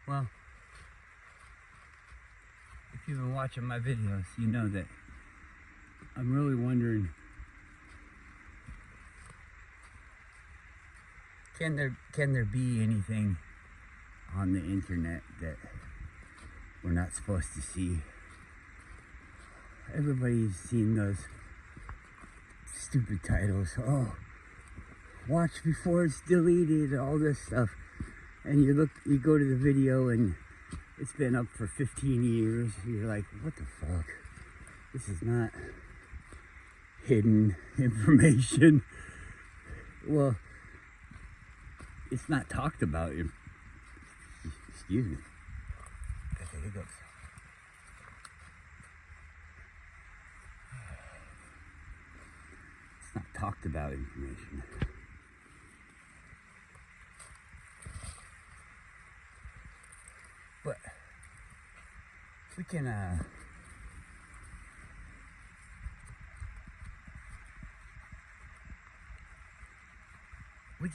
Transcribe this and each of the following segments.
Well, if you've been watching my videos, you know that I'm really wondering, can there be anything on the internet that we're not supposed to see? Everybody's seen those stupid titles. Oh, watch before it's deleted, all this stuff. And you go to the video and it's been up for 15 years. You're like, what the fuck? This is not hidden information. Well, it's not talked about. Excuse me. Okay, here goes. It's not talked about information. But we can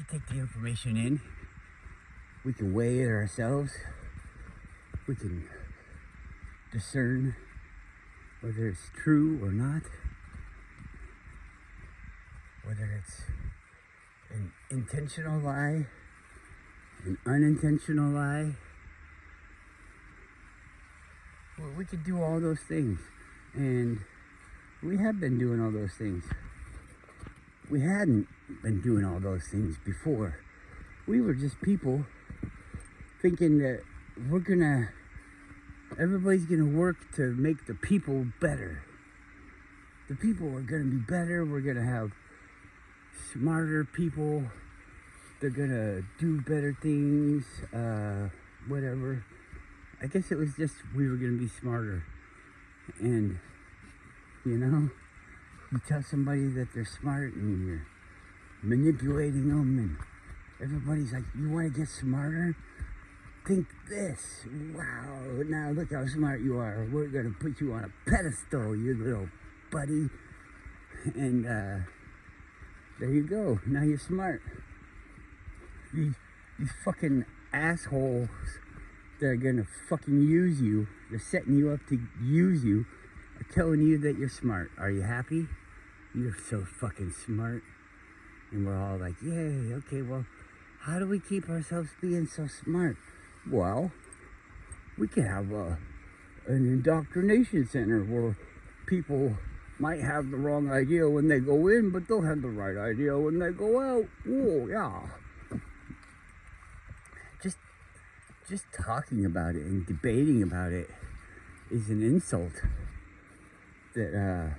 take the information in. We can weigh it ourselves. We can discern whether it's true or not, whether it's an intentional lie, an unintentional lie. Well, we could do all those things, and we have been doing all those things. We hadn't been doing all those things before. We were just people thinking that everybody's gonna work to make the people better. The people are gonna be better. We're gonna have smarter people. They're gonna do better things, whatever. I guess it was just we were gonna be smarter. And, you know, you tell somebody that they're smart and you're manipulating them, and everybody's like, you wanna get smarter? Think this. Wow, now look how smart you are. We're gonna put you on a pedestal, you little buddy. And there you go. Now you're smart. These fucking assholes that are gonna fucking use you, they're setting you up to use you, are telling you that you're smart. Are you happy? You're so fucking smart. And we're all like, yay, okay, well, how do we keep ourselves being so smart? Well, we can have an indoctrination center where people might have the wrong idea when they go in, but they'll have the right idea when they go out. Oh, yeah. Just talking about it and debating about it is an insult. That,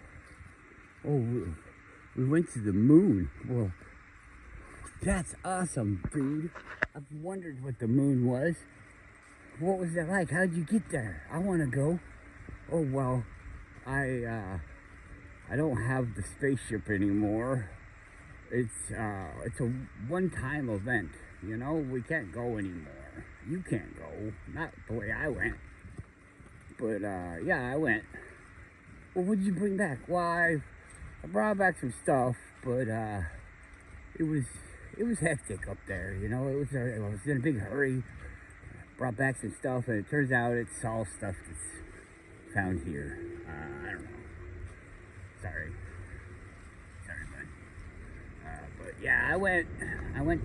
we went to the moon. Well, that's awesome, dude. I've wondered what the moon was. What was that like? How'd you get there? I want to go. Oh, well, I don't have the spaceship anymore. It's a one-time event, you know? We can't go anymore. You can't go. Not the way I went. But, yeah, I went. Well, what'd you bring back? Well, I brought back some stuff, but, it was hectic up there, you know? I was in a big hurry. Brought back some stuff, and it turns out it's all stuff that's found here. I don't know. Sorry, bud. But yeah, I went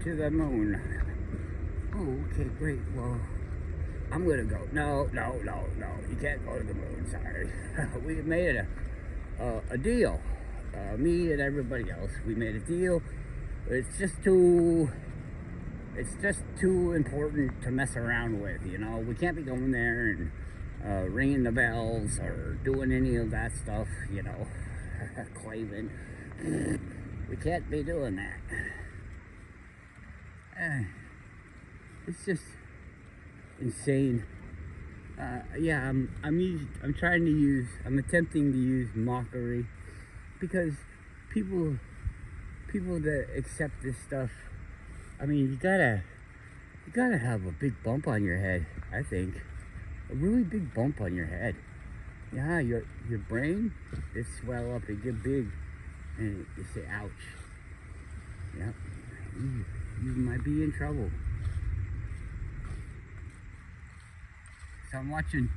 to the moon. Oh, okay, great. Well, I'm gonna go. No. You can't go to the moon. Sorry. We made a deal. Me and everybody else. We made a deal. It's just too important to mess around with, you know? We can't be going there and ringing the bells or doing any of that stuff, you know, claiming. We can't be doing that. It's just insane. Yeah, I'm attempting to use mockery, because people that accept this stuff, I mean, you gotta have a big bump on your head, I think. A really big bump on your head. Yeah, your brain, it swell up, it get big, and you say, ouch. Yep, you might be in trouble. So I'm watching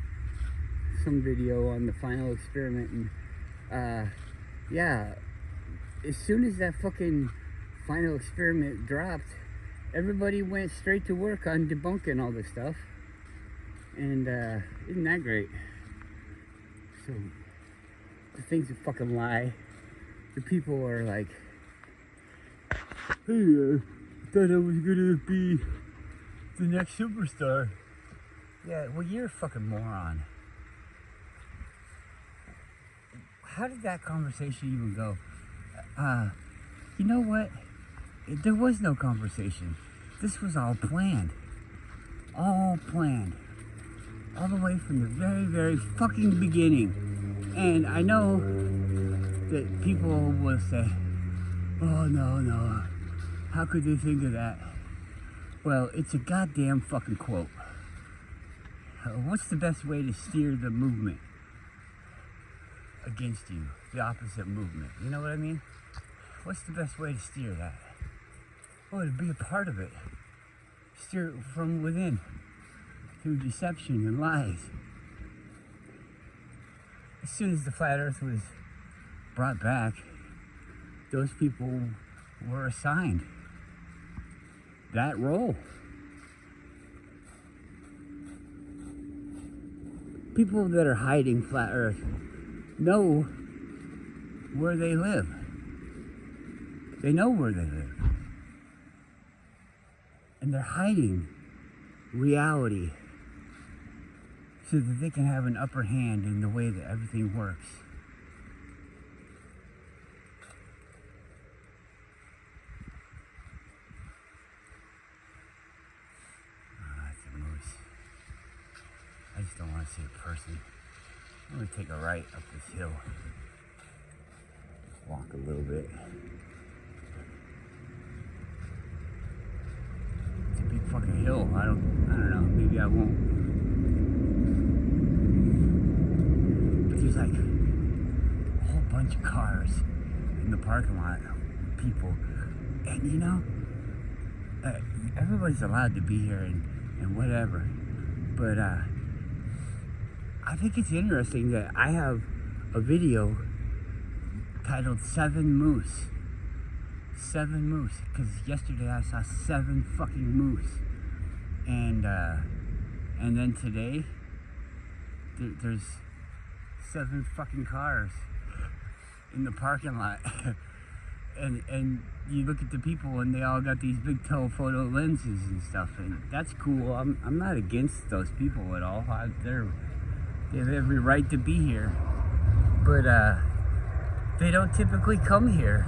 some video on the final experiment, and yeah, as soon as that fucking final experiment dropped, everybody went straight to work on debunking all this stuff. And isn't that great? So the thing's a fucking lie. The people are like, hey, I thought I was gonna be the next superstar. Yeah, well, you're a fucking moron. How did that conversation even go? You know what? There was no conversation. This was all planned. All planned. All the way from the very, very fucking beginning. And I know that people will say, oh, no. How could they think of that? Well, it's a goddamn fucking quote. What's the best way to steer the movement against you? The opposite movement. You know what I mean? What's the best way to steer that? Oh, to be a part of it. Steer it from within. Through deception and lies. As soon as the flat earth was brought back, those people were assigned that role. People that are hiding flat earth know where they live. They know where they live. And they're hiding reality so that they can have an upper hand in the way that everything works. Oh, that's a moose. I just don't want to see a person. I'm going to take a right up this hill. Just walk a little bit. It's a big fucking hill. I don't know. Maybe I won't. There's like a whole bunch of cars in the parking lot, people, and you know, everybody's allowed to be here and whatever, but I think it's interesting that I have a video titled 7 Moose. 7 moose, because yesterday I saw 7 fucking moose, and then today there's 7 fucking cars in the parking lot. and you look at the people and they all got these big telephoto lenses and stuff, and that's cool. I'm not against those people at all. They have every right to be here, but they don't typically come here.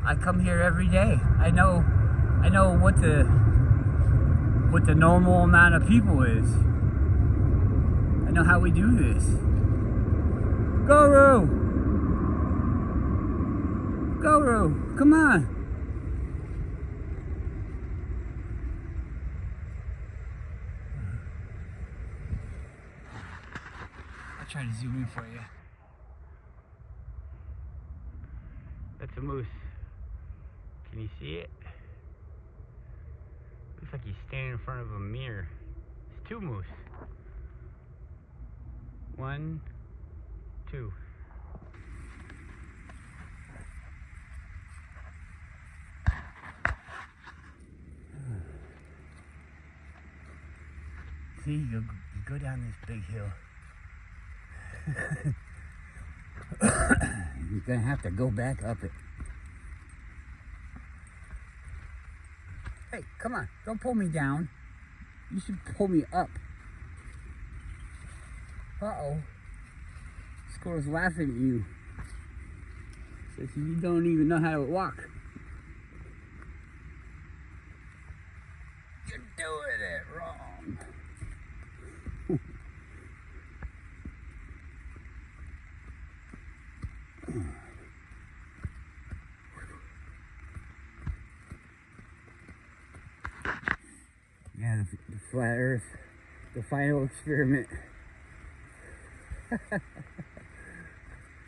I come here every day. I know what the normal amount of people is. I know how we do this. Guru! Guru, come on! I'll try to zoom in for you. That's a moose. Can you see it? Looks like he's standing in front of a mirror. It's 2 moose. 1, 2. See, you go down this big hill. You're gonna have to go back up it. Hey, come on, don't pull me down. You should pull me up. Uh-oh. Squirrel's laughing at you. Says you don't even know how to walk. You're doing it wrong. Yeah, the flat earth, the final experiment.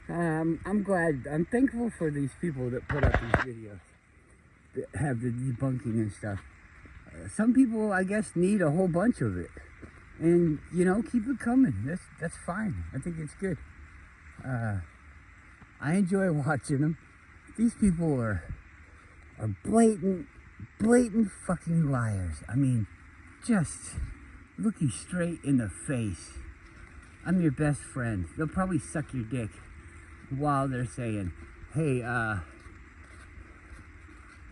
I'm glad, I'm thankful for these people that put up these videos, that have the debunking and stuff. Some people, I guess, need a whole bunch of it. And, you know, keep it coming. That's fine. I think it's good. I enjoy watching them. These people are blatant fucking liars. I mean, just looking straight in the face. I'm your best friend. They'll probably suck your dick while they're saying, hey, the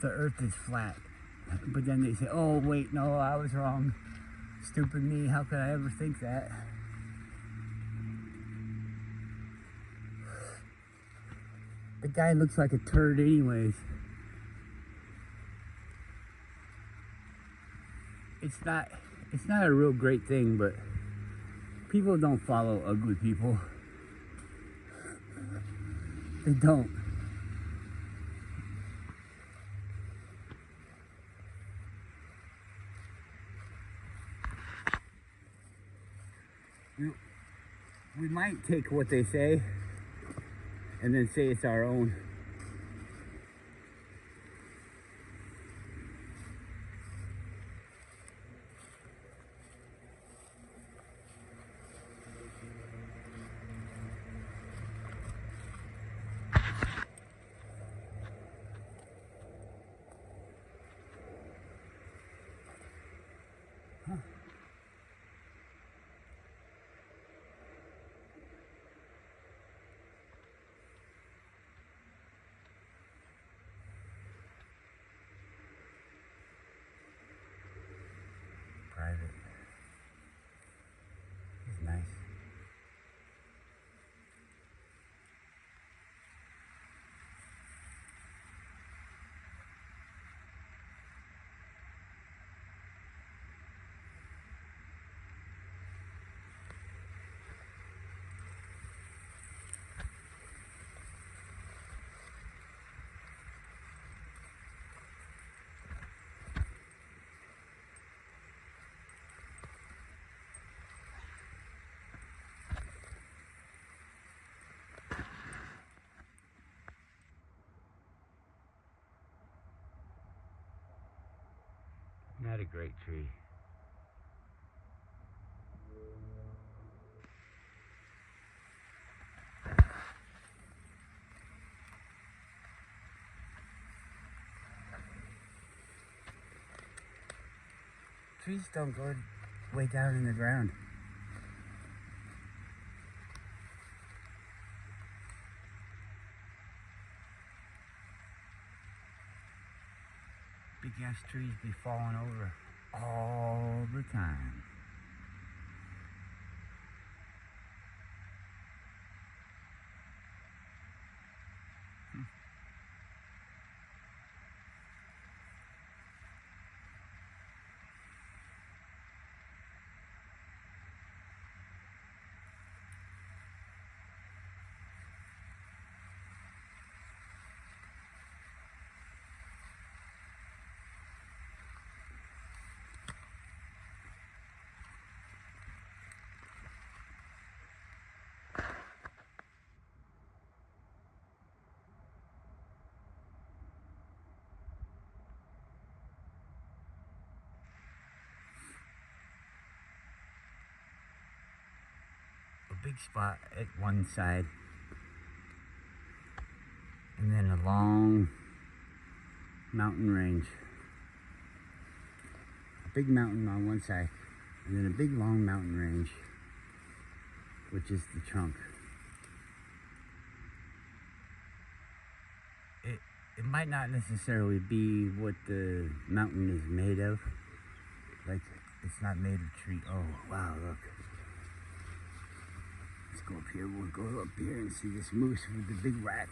earth is flat. But then they say, oh, wait, no, I was wrong. Stupid me, how could I ever think that? The guy looks like a turd anyways. It's not a real great thing, but people don't follow ugly people. They don't. We might take what they say and then say it's our own. Private. It's nice. Not a great tree. Trees don't go way down in the ground. Big ass trees be falling over all the time. Big spot at one side and then a long mountain range. A big mountain on one side and then a big long mountain range, which is the trunk. It might not necessarily be what the mountain is made of. Like, it's not made of tree. Oh wow, look. Let's go up here. We'll go up here and see this moose with the big rack.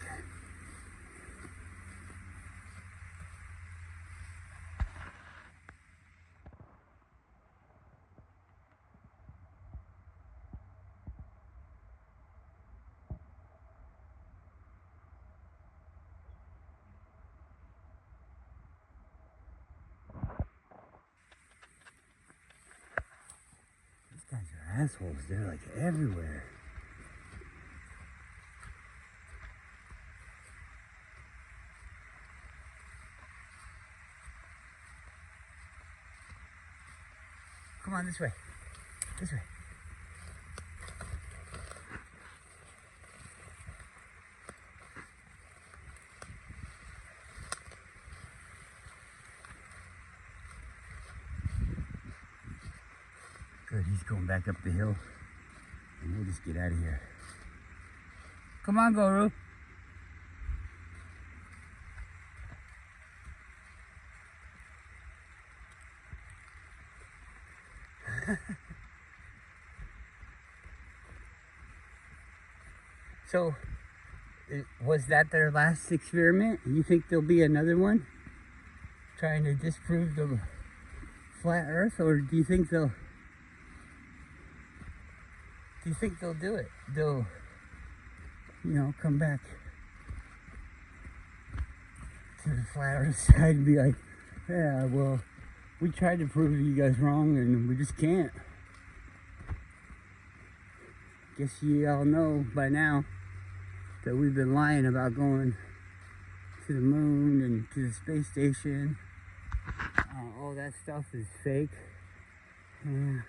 These guys are assholes. They're like everywhere. Come on this way. This way. Good, he's going back up the hill. And we'll just get out of here. Come on, Guru. So, was that their last experiment? You think there'll be another one? Trying to disprove the flat earth? Or do you think they'll do it? They'll, come back to the flat earth side and be like, yeah, well, we tried to prove you guys wrong and we just can't. Guess you all know by now that we've been lying about going to the moon and to the space station. All that stuff is fake. Yeah.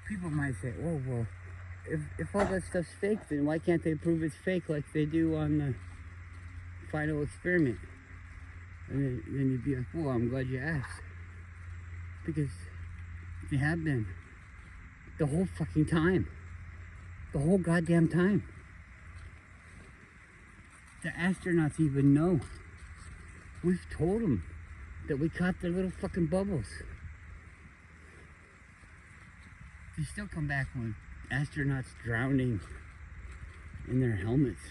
People might say, oh, well, if all that stuff's fake, then why can't they prove it's fake like they do on the final experiment? And then you'd be like, well, I'm glad you asked. Because they have been. The whole fucking time. The whole goddamn time. The astronauts even know. We've told them that we caught their little fucking bubbles. They still come back with astronauts drowning in their helmets.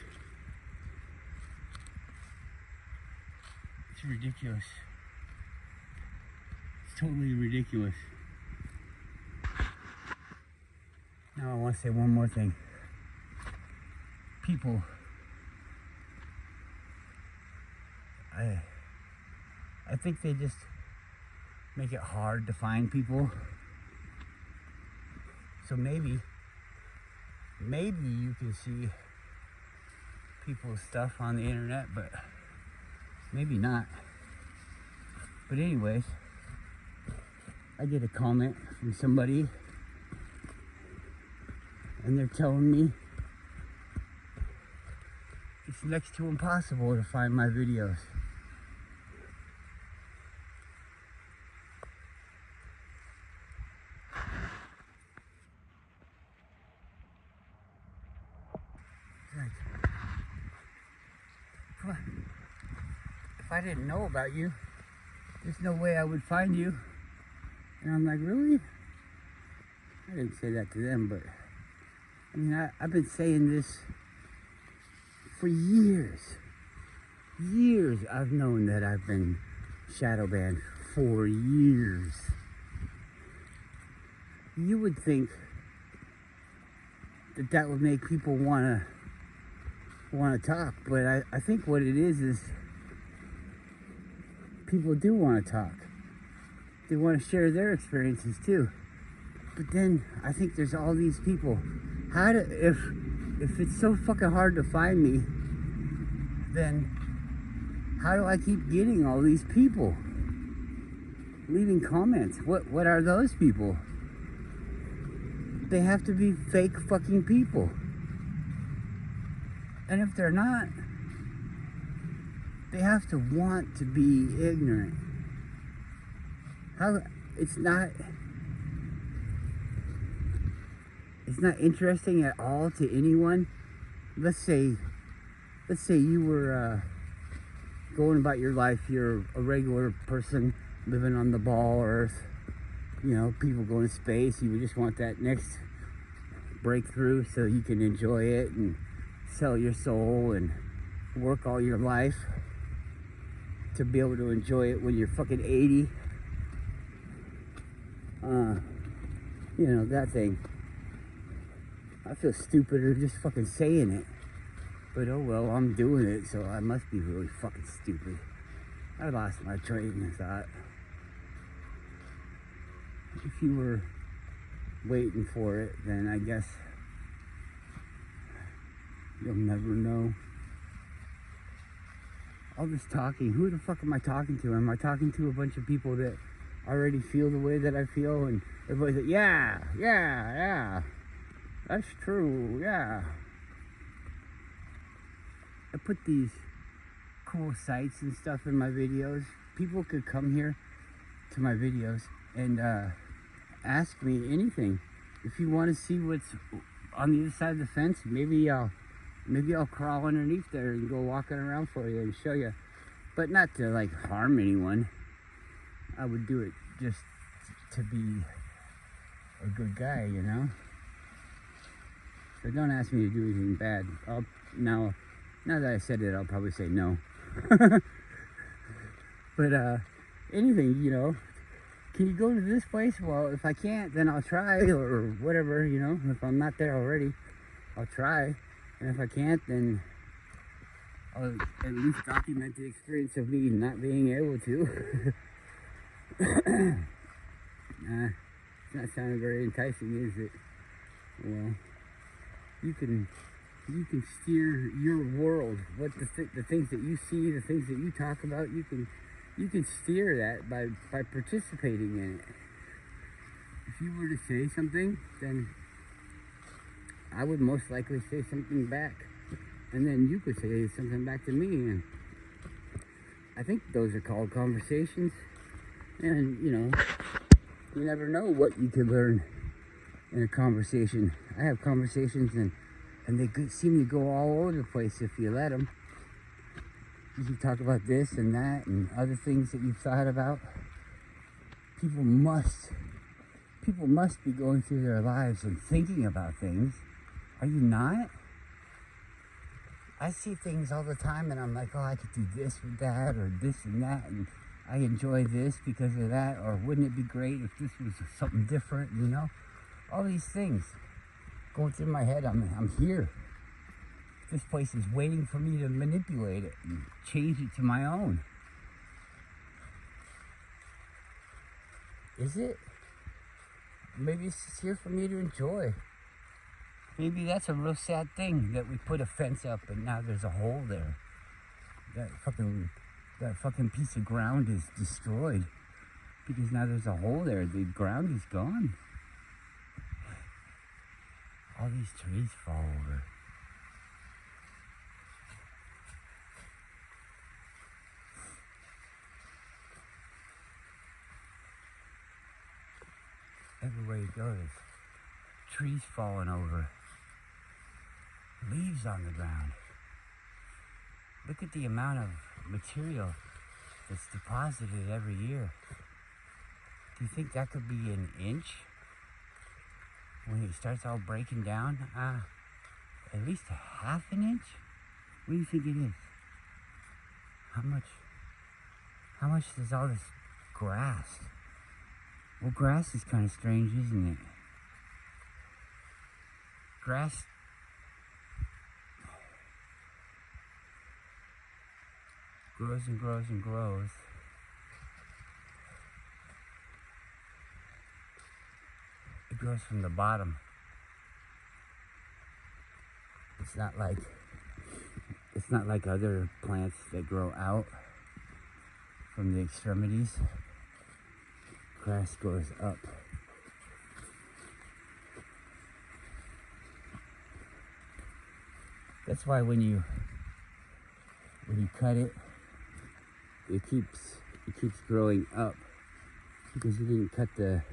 It's ridiculous. It's totally ridiculous. Now I want to say one more thing. People, I think they just make it hard to find people. So maybe you can see people's stuff on the internet, but maybe not. But anyways, I get a comment from somebody and they're telling me it's next to impossible to find my videos. Come on. If I didn't know about you, there's no way I would find you. And I'm like, really? I didn't say that to them, but I mean, I've been saying this for years. Years I've known that I've been shadow banned for years. You would think that would make people want to talk, but I think what it is people do want to talk. They want to share their experiences too. But then I think there's all these people. If it's so fucking hard to find me, then how do I keep getting all these people leaving comments? What are those people? They have to be fake fucking people. And if they're not, they have to want to be ignorant. It's not interesting at all to anyone. Let's say you were going about your life, you're a regular person living on the ball earth, people going to space. You would just want that next breakthrough so you can enjoy it and sell your soul and work all your life to be able to enjoy it when you're fucking 80. That thing. I feel stupider just fucking saying it. But oh well, I'm doing it, so I must be really fucking stupid. I lost my train of thought. If you were waiting for it, then I guess you'll never know. all this talking. Who the fuck am I talking to? Am I talking to a bunch of people that already feel the way that I feel? And everybody's like, yeah, that's true, yeah. I put these cool sites and stuff in my videos. People could come here to my videos and ask me anything. If you want to see what's on the other side of the fence, maybe I'll crawl underneath there and go walking around for you and show you. But not to like harm anyone. I would do it just to be a good guy, you know? So don't ask me to do anything bad. Now that I said it, I'll probably say no. But anything, you know. Can you go to this place? Well, if I can't, then I'll try, or whatever, you know. If I'm not there already, I'll try. And if I can't, then I'll at least document the experience of me not being able to. It's not sounding very enticing, is it? Well, you can steer your world. What the things that you see, the things that you talk about, you can steer that by participating in it. If you were to say something, then I would most likely say something back, and then you could say something back to me, and I think those are called conversations. And you know, you never know what you could learn in a conversation. I have conversations, and they seem to go all over the place if you let them. You can talk about this and that and other things that you've thought about. People must be going through their lives and thinking about things. Are you not? I see things all the time and I'm like, oh, I could do this with that or this and that, and I enjoy this because of that, or wouldn't it be great if this was something different, you know? All these things going through my head. I'm here. This place is waiting for me to manipulate it and change it to my own. Is it? Maybe it's just here for me to enjoy. Maybe that's a real sad thing, that we put a fence up and now there's a hole there. That fucking piece of ground is destroyed because now there's a hole there. The ground is gone. All these trees fall over. Everywhere you go, there's trees falling over, leaves on the ground. Look at the amount of material that's deposited every year. Do you think that could be an inch when it starts all breaking down? At least a half an inch? What do you think it is? How much does all this grass? Well, grass is kind of strange, isn't it? Grass grows and grows and grows. It grows from the bottom. It's not like other plants that grow out from the extremities. Grass grows up. That's why when you cut it, it keeps growing up, because you didn't cut the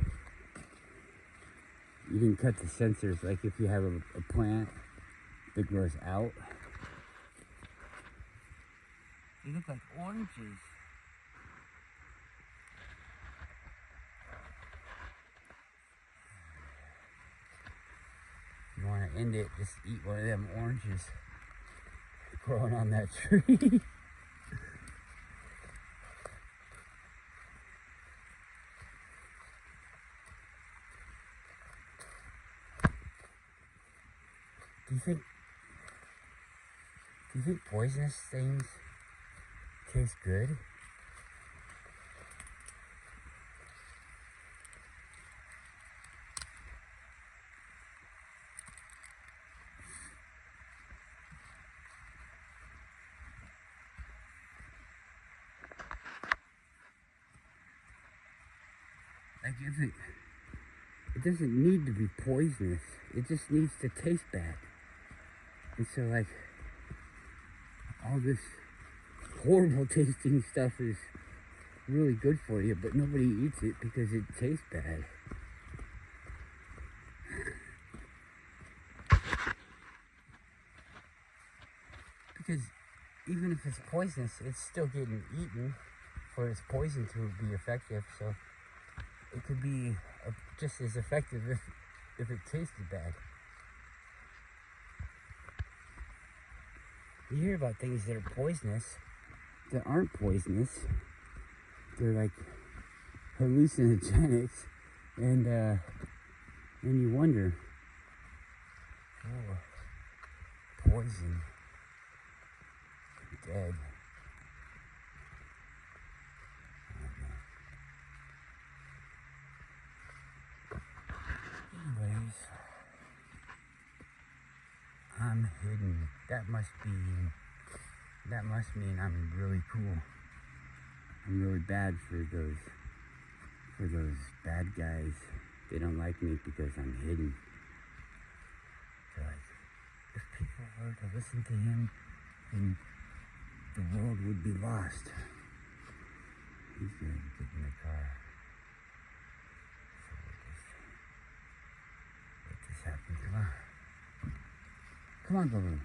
sensors. Like if you have a plant that grows out, they look like oranges. If you want to end it, just eat one of them oranges growing on that tree. Do you think poisonous things taste good? Like if it doesn't need to be poisonous. It just needs to taste bad. And so like all this horrible tasting stuff is really good for you, but nobody eats it because it tastes bad. Because even if it's poisonous, it's still getting eaten for its poison to be effective. So it could be just as effective if it tasted bad. You hear about things that are poisonous that aren't poisonous. They're like hallucinogenics, and you wonder, oh, poison, dead. Anyways, I'm hidden. That must mean I'm really cool. I'm really bad for those bad guys. They don't like me because I'm hidden. So like, if people were to listen to him, then the world would be lost. He's gonna get in the car. So let this happen. Come on. Come on, Boo.